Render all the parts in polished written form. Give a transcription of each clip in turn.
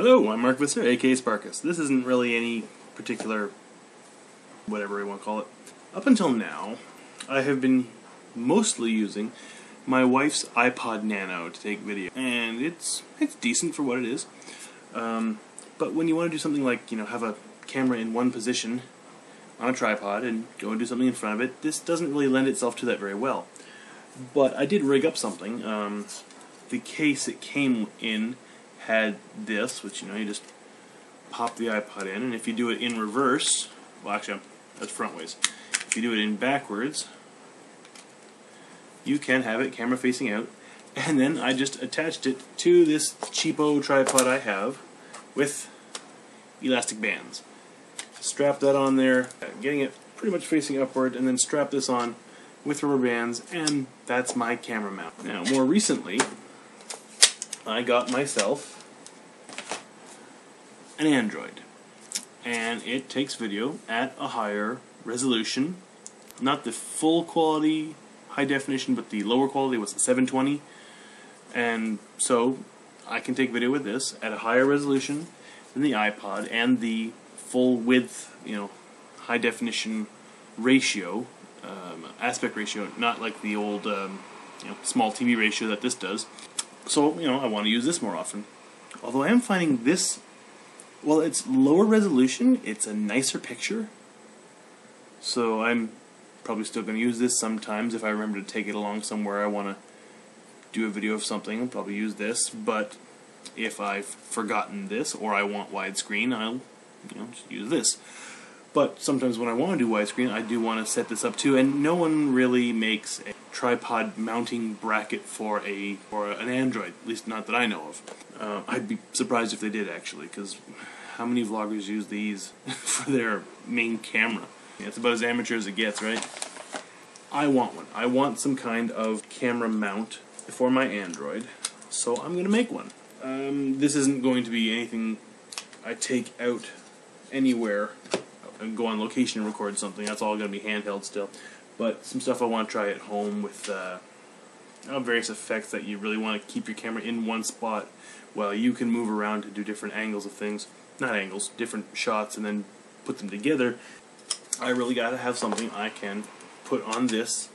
Hello, I'm Mark Visser, aka Sparkuus. This isn't really any particular whatever you want to call it. Up until now, I have been mostly using my wife's iPod Nano to take video, and it's decent for what it is. But when you want to do something like, have a camera in one position on a tripod and go and do something in front of it, this doesn't really lend itself to that very well. But I did rig up something. The case it came in had this, which you just pop the iPod in, and if you do it in reverse, well actually that's front ways. If you do it in backwards, you can have it camera facing out, and then I just attached it to this cheapo tripod I have with elastic bands. Strap that on there, getting it pretty much facing upward, and then strap this on with rubber bands, and that's my camera mount. Now, more recently, I got myself an Android, and it takes video at a higher resolution, not the full quality high definition, but the lower quality, what's it, 720, and so I can take video with this at a higher resolution than the iPod, and the full width, high definition ratio, aspect ratio, not like the old small TV ratio that this does. So, I want to use this more often. Although I am finding this, well, it's lower resolution, it's a nicer picture. So I'm probably still going to use this sometimes. If I remember to take it along somewhere, I want to do a video of something, I'll probably use this. But if I've forgotten this, or I want widescreen, I'll just use this. But sometimes when I want to do widescreen, I do want to set this up too, and no one really makes a tripod mounting bracket for an Android, at least not that I know of. I'd be surprised if they did, actually, because how many vloggers use these for their main camera? It's about as amateur as it gets, right? I want one. I want some kind of camera mount for my Android, so I'm going to make one. This isn't going to be anything I take out anywhere and go on location and record something. That's all going to be handheld still. But some stuff I want to try at home with various effects that you really want to keep your camera in one spot while you can move around to do different angles of things. Not angles, different shots, and then put them together. I really got to have something I can put on this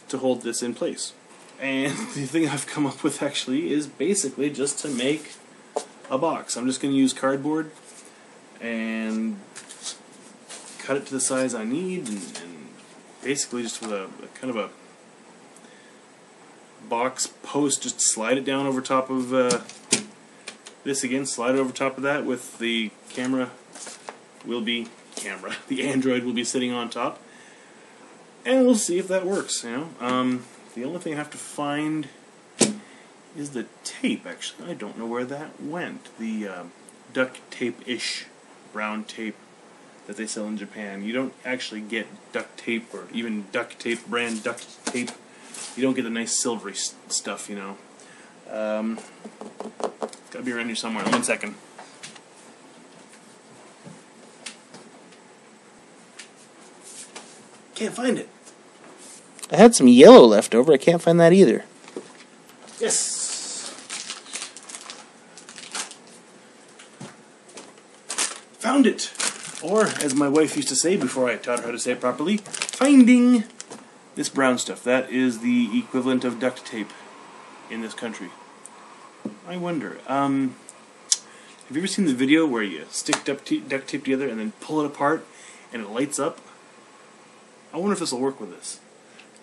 to hold this in place. And the thing I've come up with actually is basically just to make a box. I'm just going to use cardboard and cut it to the size I need, and basically just with a kind of a box post, just slide it down over top of this again, slide it over top of that with the the Android will be sitting on top, and we'll see if that works. The only thing I have to find is the tape. Actually, I don't know where that went. The duct tape-ish brown tape that they sell in Japan. You don't actually get duct tape, or even duct tape, brand duct tape. You don't get the nice silvery stuff, It's gotta be around here somewhere. 1 second. Can't find it. I had some yellow left over. I can't find that either. Yes. Found it. Or, as my wife used to say before I taught her how to say it properly, finding this brown stuff. That is the equivalent of duct tape in this country. I wonder, have you ever seen the video where you stick duct tape together and then pull it apart and it lights up? I wonder if this will work with this.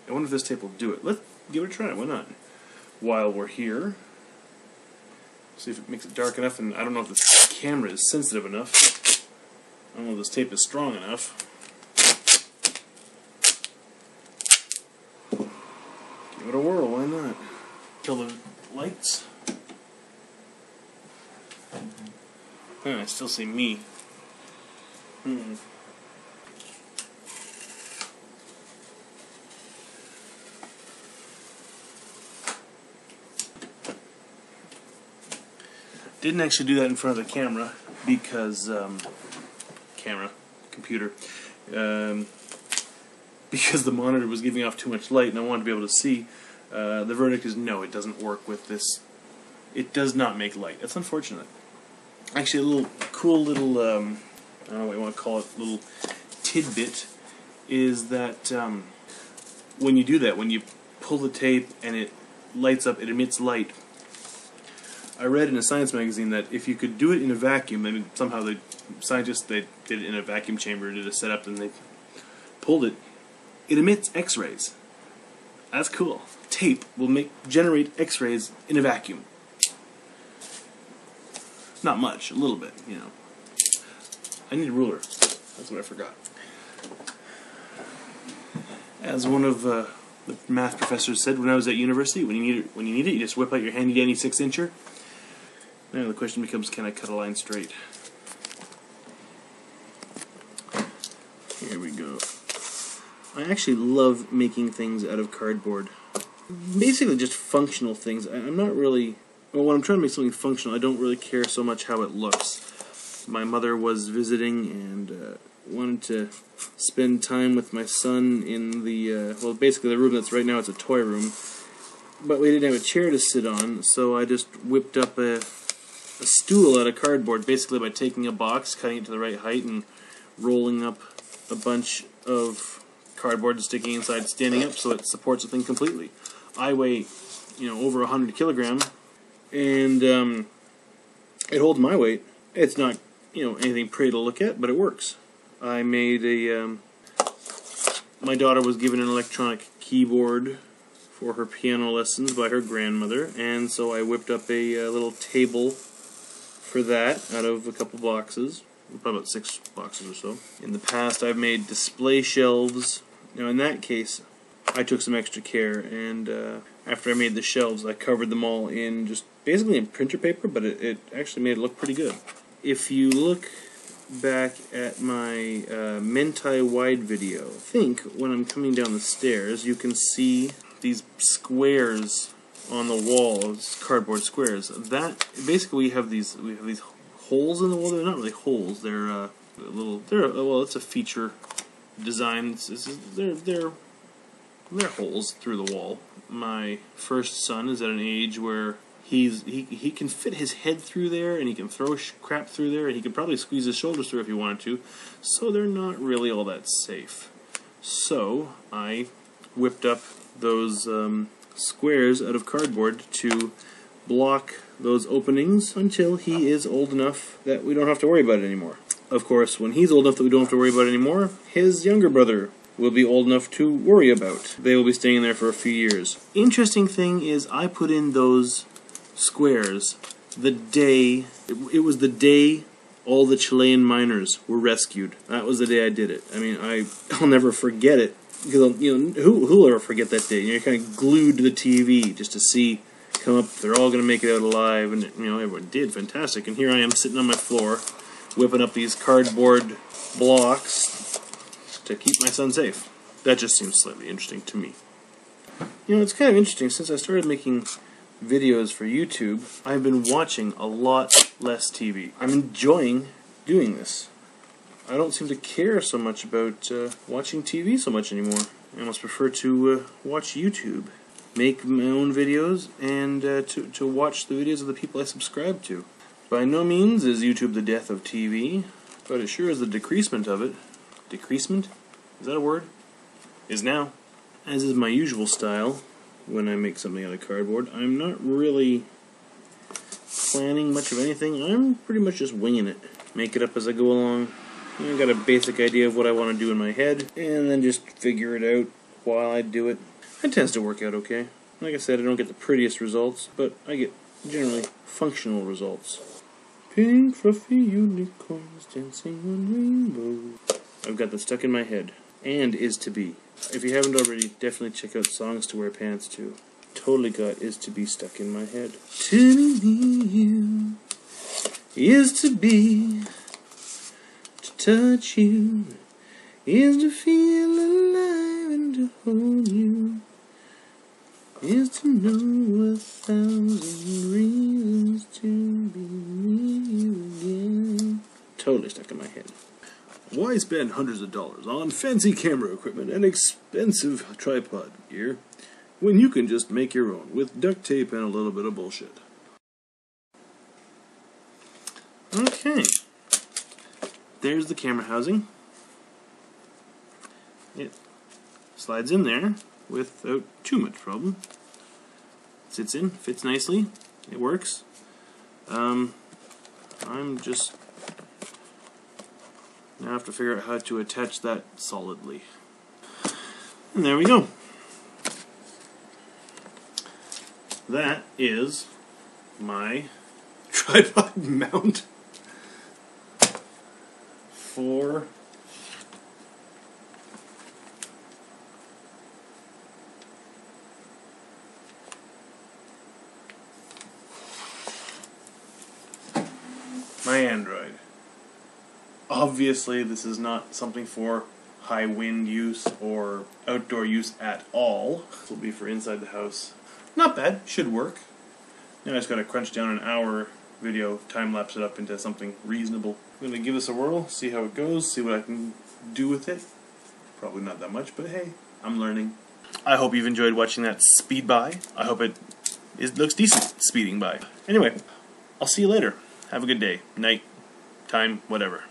I wonder if this tape will do it. Let's give it a try. Why not? While we're here, see if it makes it dark enough, and I don't know if this camera is sensitive enough. I don't know if this tape is strong enough. Give it a whirl, why not? Kill the lights. I still see me. Didn't actually do that in front of the camera because computer, because the monitor was giving off too much light and I wanted to be able to see. The verdict is no, it doesn't work with this. It does not make light. It's unfortunate. Actually, a little cool little, I don't know what you want to call it, little tidbit, is that when you do that, when you pull the tape and it lights up, it emits light. I read in a science magazine that if you could do it in a vacuum, I mean, somehow the scientists, they did it in a vacuum chamber, did a setup, and they pulled it, it emits X-rays. That's cool. Tape will generate X-rays in a vacuum. Not much, a little bit, you know. I need a ruler. That's what I forgot. As one of the math professors said when I was at university, when you need it, you just whip out your handy dandy 6-incher. Now the question becomes, can I cut a line straight? Here we go. I actually love making things out of cardboard. Basically just functional things. I'm not really... Well, when I'm trying to make something functional, I don't really care so much how it looks. My mother was visiting and wanted to spend time with my son in the, well, basically the room that's right now, it's a toy room. But we didn't have a chair to sit on, so I just whipped up a stool out of cardboard, basically by taking a box, cutting it to the right height, and rolling up a bunch of cardboard and sticking inside, standing up so it supports the thing completely. I weigh, you know, over 100 kilograms. And it holds my weight. It's not, you know, anything pretty to look at, but it works. I made a, my daughter was given an electronic keyboard for her piano lessons by her grandmother, and so I whipped up a little table for that out of a couple boxes, probably about 6 boxes or so. In the past I've made display shelves. Now in that case, I took some extra care, and after I made the shelves, I covered them all in just basically in printer paper, but it actually made it look pretty good. If you look back at my Mentai wide video, I think when I'm coming down the stairs, you can see these squares on the wall, cardboard squares. That basically we have these holes in the wall. They're not really holes. They're well, it's a feature design. They're holes through the wall. My first son is at an age where he can fit his head through there, and he can throw crap through there, and he can probably squeeze his shoulders through if he wanted to, so they're not really all that safe. So I whipped up those squares out of cardboard to block those openings until he is old enough that we don't have to worry about it anymore. Of course, when he's old enough that we don't have to worry about it anymore, his younger brother will be old enough to worry about. They will be staying there for a few years. Interesting thing is, I put in those squares the day, it was the day all the Chilean miners were rescued. That was the day I did it. I mean, I'll never forget it. Because, you know, who'll ever forget that day? You're kind of glued to the TV just to see come up, they're all going to make it out alive, and, you know, everyone did, fantastic. And here I am sitting on my floor, whipping up these cardboard blocks to keep my son safe. That just seems slightly interesting to me. You know, it's kind of interesting, since I started making videos for YouTube, I've been watching a lot less TV. I'm enjoying doing this. I don't seem to care so much about watching TV so much anymore. I almost prefer to watch YouTube, make my own videos, and to watch the videos of the people I subscribe to. By no means is YouTube the death of TV, but it sure is the decreasement of it. Decreasement? Is that a word? Is now. As is my usual style when I make something out of cardboard, I'm not really planning much of anything. I'm pretty much just winging it. Make it up as I go along. I got a basic idea of what I want to do in my head, and then just figure it out while I do it. It tends to work out okay. Like I said, I don't get the prettiest results, but I get generally functional results. Pink fluffy unicorns dancing on rainbows. I've got that stuck in my head. And Is To Be. If you haven't already, definitely check out Songs to Wear Pants To. Totally got Is To Be stuck in my head. Telling me you is to be, to touch you, is to feel alive and to hold you, is to know 1,000 reasons to be you again. Totally stuck in my head. Why spend hundreds of dollars on fancy camera equipment and expensive tripod gear when you can just make your own with duct tape and a little bit of bullshit? Okay. There's the camera housing. It slides in there without too much problem. Sits in, fits nicely, it works. I'm just now have to figure out how to attach that solidly. And there we go. That is my tripod mount for my Android. Obviously, this is not something for high wind use or outdoor use at all. This will be for inside the house. Not bad, should work. Now I just gotta crunch down an hour video, time lapse it up into something reasonable. I'm gonna give this a whirl, see how it goes, see what I can do with it. Probably not that much, but hey, I'm learning. I hope you've enjoyed watching that speed by. I hope it looks decent speeding by. Anyway, I'll see you later. Have a good day, night, time, whatever.